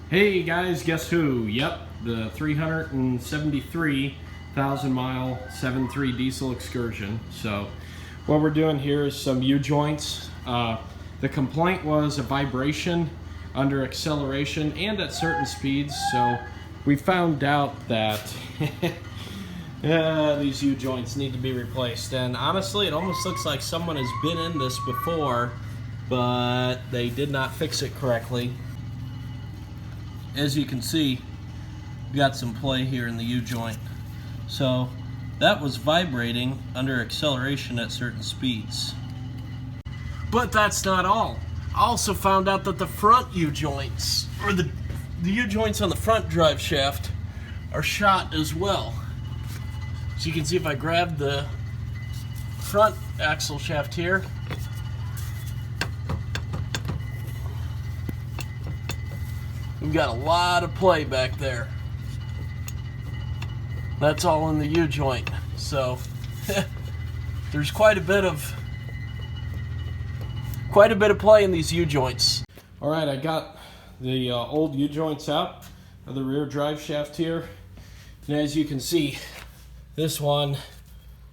Hey guys, guess who? Yep, the 373,000 mile 7.3 diesel Excursion. So what we're doing here is some U-joints. The complaint was a vibration under acceleration and at certain speeds, so we found out that these U-joints need to be replaced. And honestly, it almost looks like someone has been in this before, but they did not fix it correctly. As you can see, we got some play here in the U-joint. So that was vibrating under acceleration at certain speeds. But that's not all. I also found out that the front U-joints, or the U-joints on the front drive shaft, are shot as well. So you can see if I grab the front axle shaft here, we've got a lot of play back there. That's all in the U-joint. So there's quite a bit of play in these U-joints. All right, I got the old U-joints out of the rear drive shaft here, and as you can see, this one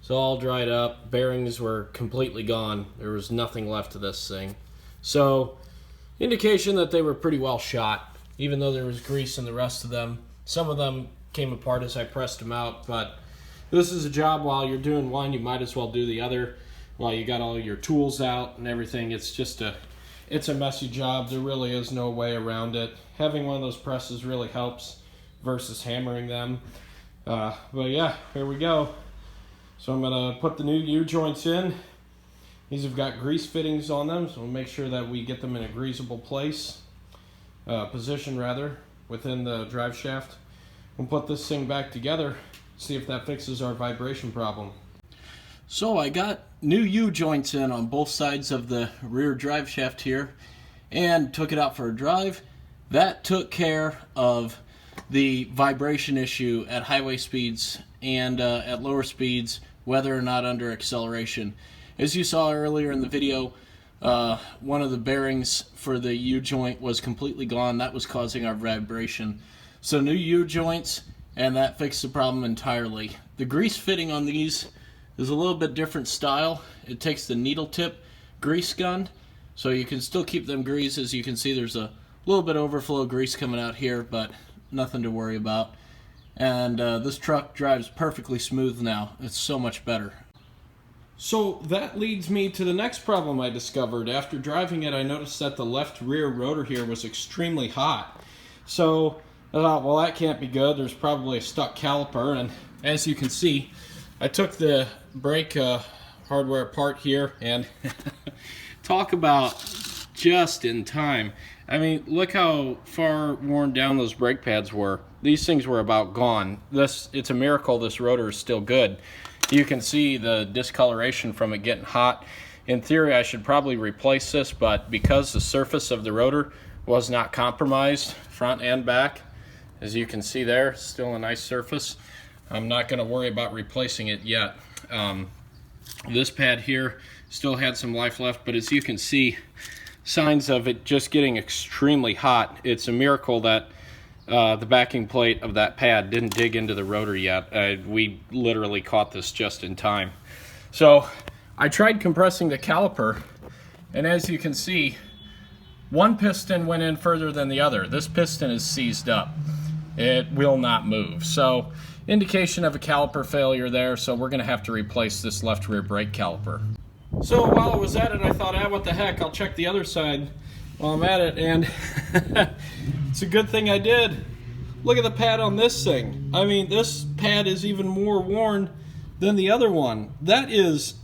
is all dried up. Bearings were completely gone. There was nothing left of this thing. So indication that they were pretty well shot, even though there was grease in the rest of them. Some of them came apart as I pressed them out, but this is a job while you're doing one, you might as well do the other while you got all your tools out and everything. It's a messy job. There really is no way around it. Having one of those presses really helps versus hammering them. But yeah, here we go. So I'm gonna put the new U-joints in. These have got grease fittings on them, so we'll make sure that we get them in a greasable position rather, within the drive shaft. We'll put this thing back together, see if that fixes our vibration problem. So I got new U-joints in on both sides of the rear drive shaft here and took it out for a drive. That took care of the vibration issue at highway speeds and at lower speeds, whether or not under acceleration. As you saw earlier in the video, one of the bearings for the U-joint was completely gone. That was causing our vibration. So new U-joints, and that fixed the problem entirely. The grease fitting on these is a little bit different style. It takes the needle tip grease gun, so you can still keep them greased. As you can see, there's a little bit of overflow grease coming out here, but nothing to worry about. And this truck drives perfectly smooth now. It's so much better. So that leads me to the next problem I discovered. After driving it, I noticed that the left rear rotor here was extremely hot. So I thought, well, that can't be good. There's probably a stuck caliper. And as you can see, I took the brake hardware apart here, and talk about just in time. I mean, look how far worn down those brake pads were. These things were about gone. It's a miracle this rotor is still good. You can see the discoloration from it getting hot. In theory, I should probably replace this, but because the surface of the rotor was not compromised, front and back, as you can see there, still a nice surface, I'm not going to worry about replacing it yet. This pad here still had some life left, but as you can see, signs of it just getting extremely hot. It's a miracle that the backing plate of that pad didn't dig into the rotor yet. We literally caught this just in time. So I tried compressing the caliper, and as you can see, one piston went in further than the other. This piston is seized up. It will not move. So indication of a caliper failure there, so we're going to have to replace this left rear brake caliper. So while I was at it, I thought, what the heck, I'll check the other side while I'm at it, and it's a good thing I did. Look at the pad on this thing. I mean, this pad is even more worn than the other one. That is,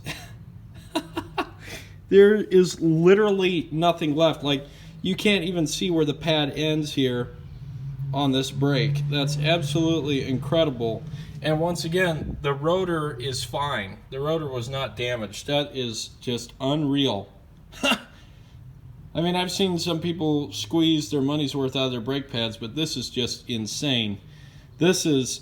there is literally nothing left. Like, you can't even see where the pad ends here on this brake. That's absolutely incredible. And once again, the rotor is fine. The rotor was not damaged. That is just unreal. I mean, I've seen some people squeeze their money's worth out of their brake pads, but this is just insane. This is,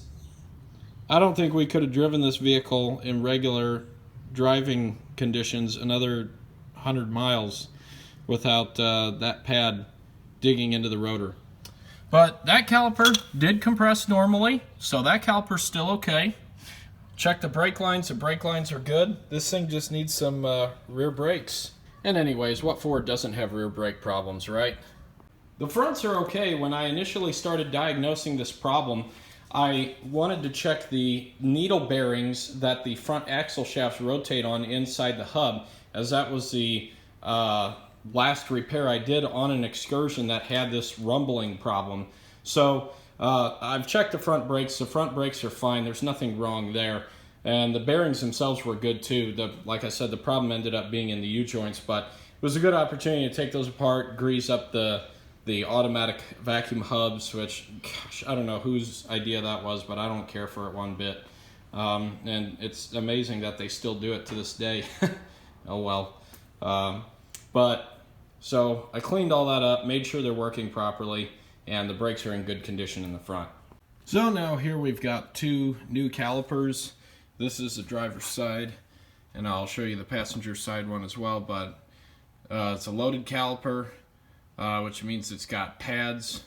I don't think we could have driven this vehicle in regular driving conditions another 100 miles without that pad digging into the rotor. But that caliper did compress normally, so that caliper's still okay. Check the brake lines. The brake lines are good. This thing just needs some rear brakes. And anyways, what Ford doesn't have rear brake problems, right? The fronts are okay. When I initially started diagnosing this problem, I wanted to check the needle bearings that the front axle shafts rotate on inside the hub, as that was the last repair I did on an Excursion that had this rumbling problem. So I've checked the front brakes. The front brakes are fine. There's nothing wrong there. And the bearings themselves were good too. Like I said, the problem ended up being in the U-joints, but it was a good opportunity to take those apart, grease up the automatic vacuum hubs, which, gosh, I don't know whose idea that was, but I don't care for it one bit. And it's amazing that they still do it to this day. Oh well. So I cleaned all that up, made sure they're working properly, and the brakes are in good condition in the front. So now here we've got two new calipers. This is the driver's side, and I'll show you the passenger side one as well, but it's a loaded caliper, which means it's got pads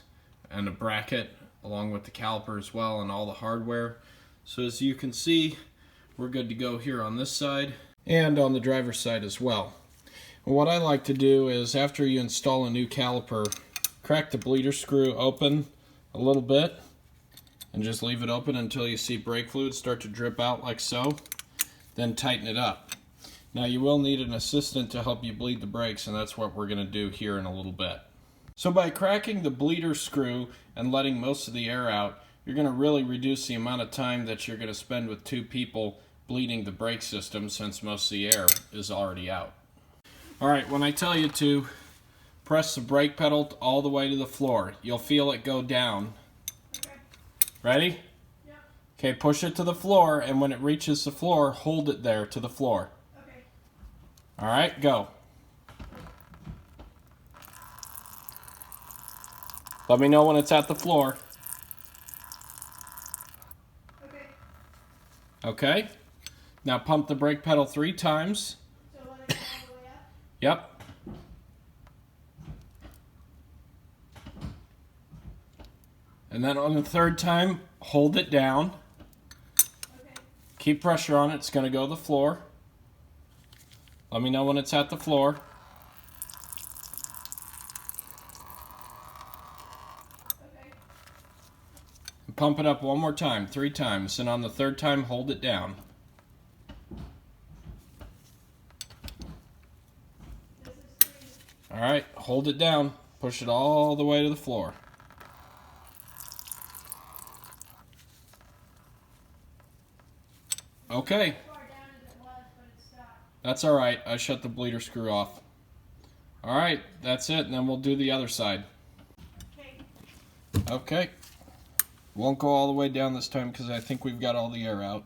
and a bracket along with the caliper as well and all the hardware. So as you can see, we're good to go here on this side and on the driver's side as well. And what I like to do is, after you install a new caliper, crack the bleeder screw open a little bit and just leave it open until you see brake fluid start to drip out like so. Then tighten it up. Now you will need an assistant to help you bleed the brakes, and that's what we're going to do here in a little bit. So by cracking the bleeder screw and letting most of the air out, you're going to really reduce the amount of time that you're going to spend with two people bleeding the brake system, since most of the air is already out. Alright, when I tell you to press the brake pedal all the way to the floor, you'll feel it go down. Okay. Ready? Yep. Okay, push it to the floor, and when it reaches the floor, hold it there to the floor. Okay. Alright, go. Let me know when it's at the floor. Okay. Okay? Now pump the brake pedal 3 times. So let it go all the way up? Yep. And then on the 3rd time, hold it down. Okay. Keep pressure on it. It's going to go to the floor. Let me know when it's at the floor. Okay. And pump it up one more time, 3 times. And on the 3rd time, hold it down. This is 3. Alright, hold it down. Push it all the way to the floor. Okay. As far down as it was, but it stopped. That's alright. I shut the bleeder screw off. Alright, that's it. And then we'll do the other side. Okay. Okay. Won't go all the way down this time because I think we've got all the air out.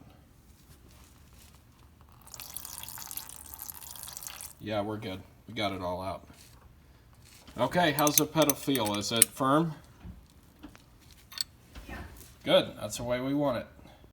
Yeah, we're good. We got it all out. Okay, how's the pedal feel? Is it firm? Yeah. Good. That's the way we want it.